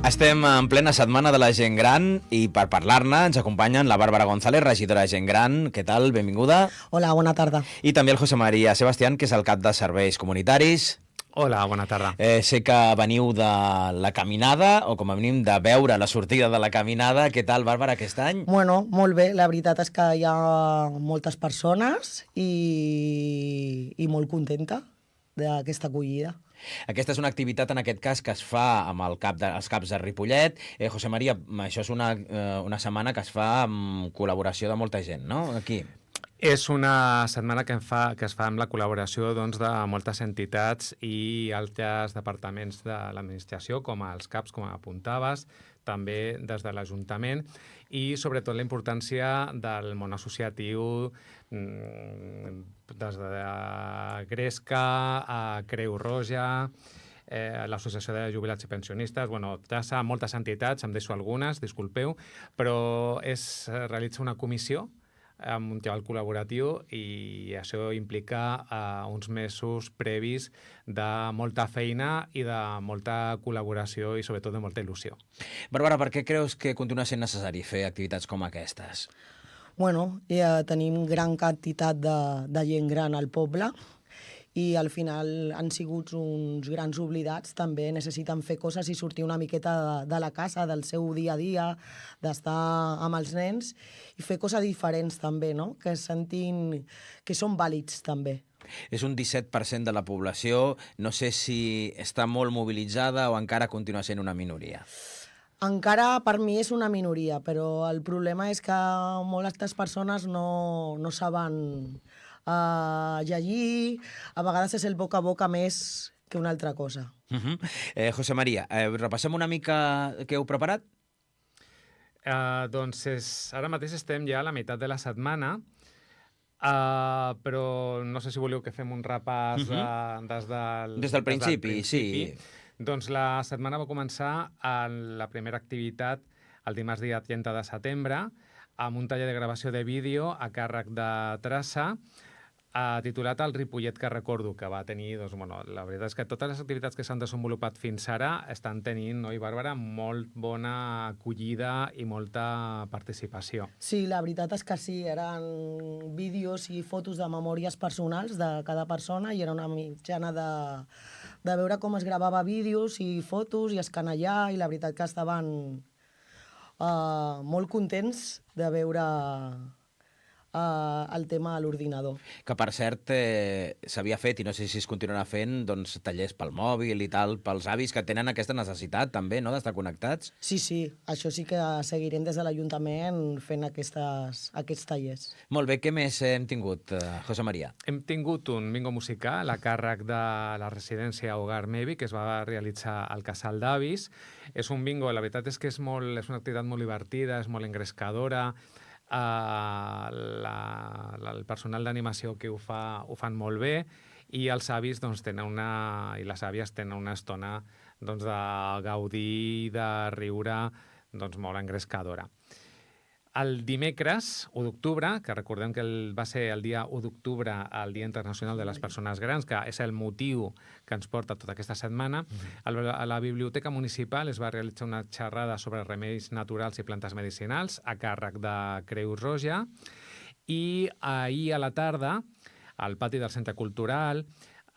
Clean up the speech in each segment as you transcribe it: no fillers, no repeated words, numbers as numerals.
Estem en plena setmana de la gent gran i per parlar-ne ens acompanyen la Bàrbara González, regidora de gent gran. Què tal? Benvinguda. Hola, bona tarda. I també el José María Sebastián, que és el cap de serveis comunitaris. Hola, bona tarda. Sé que veniu de la caminada, o com a mínim de veure la sortida de la caminada. Què tal, Bàrbara, aquest any? Bueno, molt bé. La veritat és que hi ha moltes persones i molt contenta d'aquesta acollida. Aquesta és una activitat, en aquest cas, que es fa amb els caps de Ripollet. José María, això és una setmana que es fa amb col·laboració de molta gent, no? Aquí. És una setmana que es fa amb la col·laboració de moltes entitats i altres departaments de l'administració, com els CAPs, com apuntaves, també des de l'Ajuntament, i sobretot la importància del món associatiu, des de Gresca a Creu Roja, l'Associació de Jubilats i Pensionistes, TASA, moltes entitats, em deixo algunes, disculpeu, però realitza una comissió amb un treball col·laboratiu i això implica uns mesos previs de molta feina i de molta col·laboració i sobretot de molta il·lusió. Bàrbara, per què creus que continua sent necessari fer activitats com aquestes? Bueno, ja tenim gran quantitat de gent gran al poble i al final han sigut uns grans oblidats, també necessiten fer coses i sortir una miqueta de la casa, del seu dia a dia, d'estar amb els nens i fer coses diferents també, no? Que sentin que són vàlids també. És un 17% de la població, no sé si està molt mobilitzada o encara continua sent una minoria. Encara per mi és una minoria, però el problema és que moltes persones no saben llegir, a vegades és el boca a boca més que una altra cosa. José María, repassem una mica què heu preparat? Ara mateix estem ja a la meitat de la setmana, però no sé si voleu que fem un repàs des del principi, sí. Doncs la setmana va començar amb la primera activitat el dimarts dia 30 de setembre amb un taller de gravació de vídeo a càrrec de Traça, titulat El Ripollet que recordo, que va tenir, la veritat és que totes les activitats que s'han desenvolupat fins ara estan tenint, no, Bàrbara, molt bona acollida i molta participació. Sí, la veritat és que sí, eren vídeos i fotos de memòries personals de cada persona i era una mitjana de veure com es gravava vídeos i fotos i escanallar, i la veritat que estaven molt contents de veure el tema a l'ordinador. Que, per cert, s'havia fet, i no sé si es continuarà fent, doncs, tallers pel mòbil i tal, pels avis que tenen aquesta necessitat, també, no?, d'estar connectats. Sí, això sí que seguirem des de l'Ajuntament fent aquests tallers. Molt bé, què més hem tingut, José María? Hem tingut un bingo musical a càrrec de la residència Hogar Mevi, que es va realitzar al Casal d'Avis. És un bingo, la veritat és que és una activitat molt divertida, és molt engrescadora. El personal d'animació que ho fan molt bé i els avis i les àvies tenen una estona de gaudir, de riure, molt engrescadora. El dimecres, 1 d'octubre, que recordem que va ser el dia 1 d'octubre, el Dia Internacional de les Persones Grans, que és el motiu que ens porta tota aquesta setmana, a la Biblioteca Municipal es va realitzar una xerrada sobre remeis naturals i plantes medicinals a càrrec de Creu Roja, i ahir a la tarda, al pati del Centre Cultural,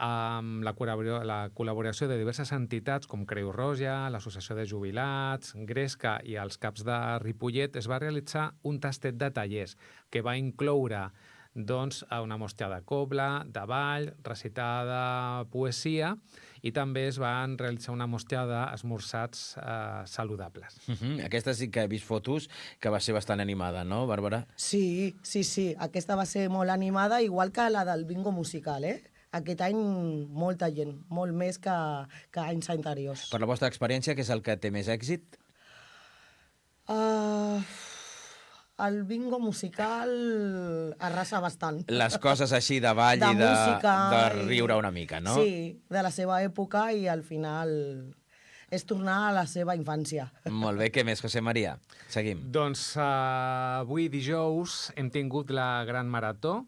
amb la col·laboració de diverses entitats com Creu Roja, l'Associació de Jubilats, Gresca i els CAPs de Ripollet, es va realitzar un tastet de tallers que va incloure una mostra de cobla, de ball, recitada poesia, i també es van realitzar una mostra d'esmorzars saludables. Aquesta sí que he vist fotos que va ser bastant animada, no, Bàrbara? Sí. Aquesta va ser molt animada, igual que la del bingo musical, Aquest any molta gent, molt més que anys anteriors. Per la vostra experiència, què és el que té més èxit? El bingo musical arrasa bastant. Les coses així de ball i de riure una mica, no? Sí, de la seva època, i al final és tornar a la seva infància. Molt bé, què més, José María? Seguim. Doncs avui dijous hem tingut la Gran Marató,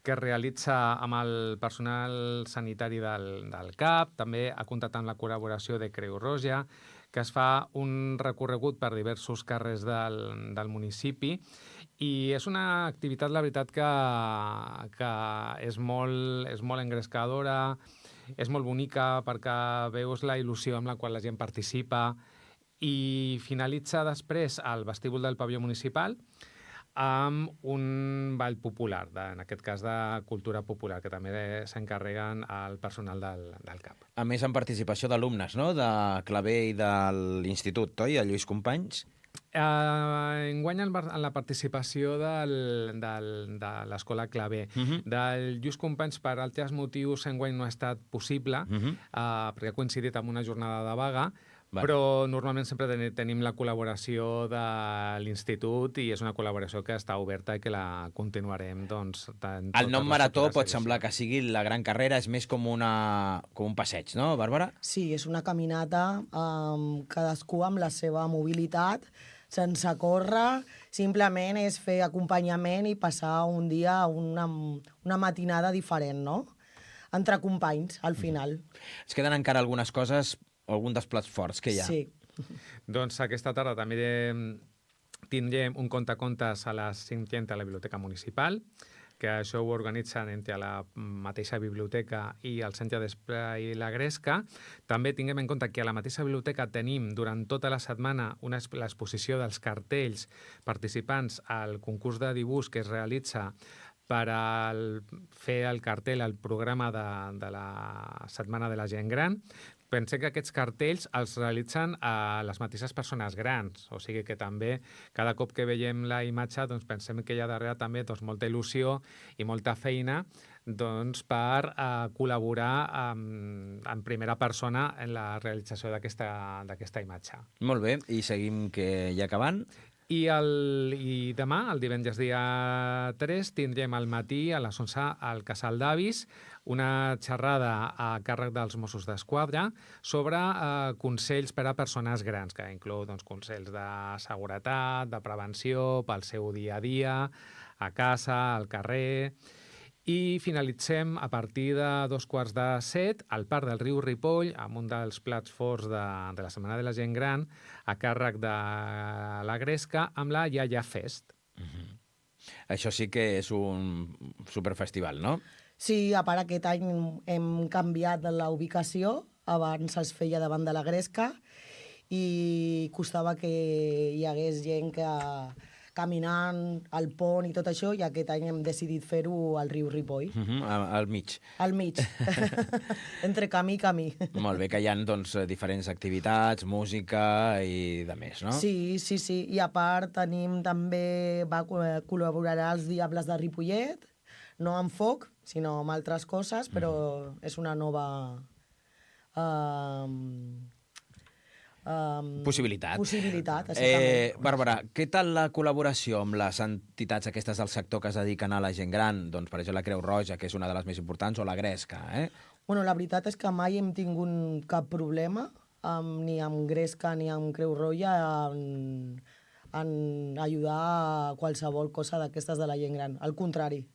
que es realitza amb el personal sanitari del CAP. També ha comptat amb la col·laboració de Creu Roja, que es fa un recorregut per diversos carrers del municipi. I és una activitat, la veritat, que és molt engrescadora, és molt bonica perquè veus la il·lusió amb la qual la gent participa, i finalitza després al vestíbul del pavelló municipal amb un ball popular, en aquest cas de cultura popular, que també s'encarreguen el personal del CAP. A més, amb participació d'alumnes, no?, de claver i de l'institut, oi?, el Lluís Companys? Enguany en la participació de l'escola Claver. Del Lluís Companys, per altres motius, enguany no ha estat possible, perquè ha coincidit amb una jornada de vaga, però normalment sempre tenim la col·laboració de l'institut, i és una col·laboració que està oberta i que la continuarem. El nom marató pot semblar que sigui la gran carrera, és més com un passeig, no, Bàrbara? Sí, és una caminata, cadascú amb la seva mobilitat, sense córrer, simplement és fer acompanyament i passar un dia, una matinada diferent, no? Entre companys, al final. Es queden encara algunes coses, algun dels plats forts que hi ha. Sí. Doncs aquesta tarda també tindrem un contacontes a les 5:30 a la Biblioteca Municipal, que això ho organitzen entre la mateixa biblioteca i el Centre d'Esplai La Gresca. També tinguem en compte que a la mateixa biblioteca tenim durant tota la setmana l'exposició dels cartells participants al concurs de dibuix que es realitza per fer el cartell, el programa de la Setmana de la Gent Gran. Pensem que aquests cartells els realitzen a les mateixes persones grans, o sigui que també cada cop que veiem la imatge pensem que hi ha darrere també molta il·lusió i molta feina per col·laborar en primera persona en la realització d'aquesta imatge. Molt bé, i seguim que ja acabant. I demà, el divendres dia 3, tindrem al matí a les 11 al Casal d'Avis una xerrada a càrrec dels Mossos d'Esquadra sobre consells per a persones grans, que inclou consells de seguretat, de prevenció, pel seu dia a dia, a casa, al carrer. I finalitzem a partir de 6:45 al Parc del Riu Ripoll, amb un dels plats forts de la Setmana de la Gent Gran, a càrrec de la Gresca, amb la Iaia Fest. Això sí que és un superfestival, no? Sí, a part aquest any hem canviat la ubicació. Abans es feia davant de la Gresca i costava que hi hagués gent caminant al pont i tot això, i aquest any hem decidit fer-ho al riu Ripoll. Al mig. Al mig, entre camí i camí. Molt bé, que hi ha diferents activitats, música i de més, no? Sí. I a part tenim també, col·laborarà els Diables de Ripollet, no amb foc, sinó amb altres coses, però és una nova possibilitat, exactament. Bàrbara, què tal la col·laboració amb les entitats aquestes del sector que es dediquen a la gent gran? Doncs, per exemple, la Creu Roja, que és una de les més importants, o la Gresca, Bueno, la veritat és que mai hem tingut cap problema, ni amb Gresca ni amb Creu Roja, en ajudar a qualsevol cosa d'aquestes de la gent gran. Al contrari,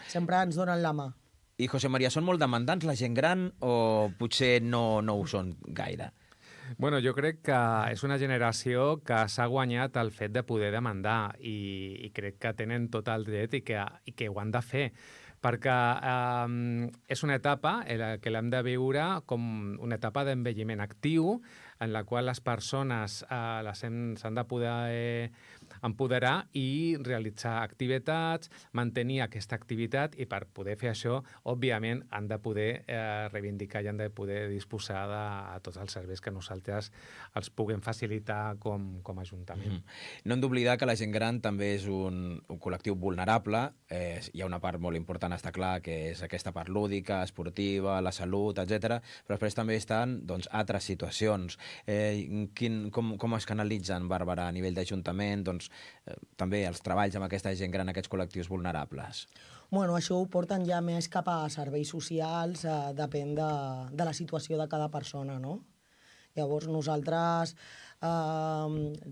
sempre ens donen la mà. I, José María, són molt demandants la gent gran o potser no ho són gaire? Bueno, jo crec que és una generació que s'ha guanyat el fet de poder demandar, i crec que tenen tot el dret i que ho han de fer, perquè és una etapa que l'hem de viure com una etapa d'envelliment actiu, en la qual les persones s'han de poder empoderar i realitzar activitats, mantenir aquesta activitat, i per poder fer això, òbviament, han de poder reivindicar i han de poder disposar de tots els serveis que nosaltres els puguem facilitar com a Ajuntament. No hem d'oblidar que la gent gran també és un col·lectiu vulnerable. Hi ha una part molt important, està clar, que és aquesta part lúdica, esportiva, la salut, etc. Però després també estan altres situacions. Com es canalitzen, Bàrbara, a nivell d'Ajuntament, també els treballs amb aquesta gent gran, aquests col·lectius vulnerables? Bueno, això ho porten ja més cap a serveis socials, depèn de la situació de cada persona, no? Llavors nosaltres,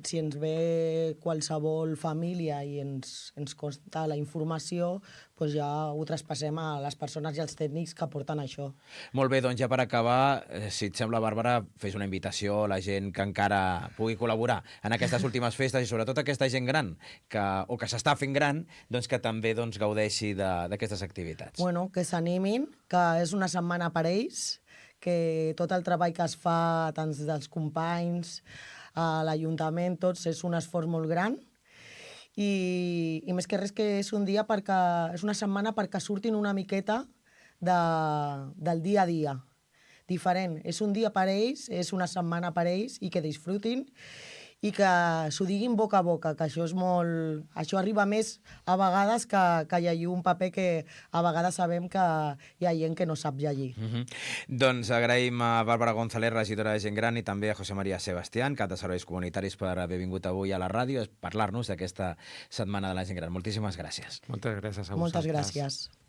si ens ve qualsevol família i ens consta la informació, doncs ja ho traspassem a les persones i als tècnics que porten això. Molt bé, doncs ja per acabar, si et sembla, Bàrbara, fes una invitació a la gent que encara pugui col·laborar en aquestes últimes festes i sobretot aquesta gent gran o que s'està fent gran, doncs que també gaudeixi d'aquestes activitats. Bueno, que s'animin, que és una setmana per ells, que tot el treball que es fa, tant dels companys, a l'Ajuntament, tots, és un esforç molt gran. I més que res que és és una setmana perquè surtin una miqueta del dia a dia. Diferent. És un dia per ells, és una setmana per ells i que disfrutin i que s'ho diguin boca a boca, que això és molt... Això arriba més a vegades que llegir un paper que a vegades sabem que hi ha gent que no sap llegir. Doncs agraïm a Bàrbara González, regidora de Gent Gran, i també a José María Sebastián, cap de Serveis Comunitaris, per haver vingut avui a la ràdio a parlar-nos d'aquesta Setmana de la Gent Gran. Moltíssimes gràcies. Moltes gràcies a vosaltres. Moltes gràcies.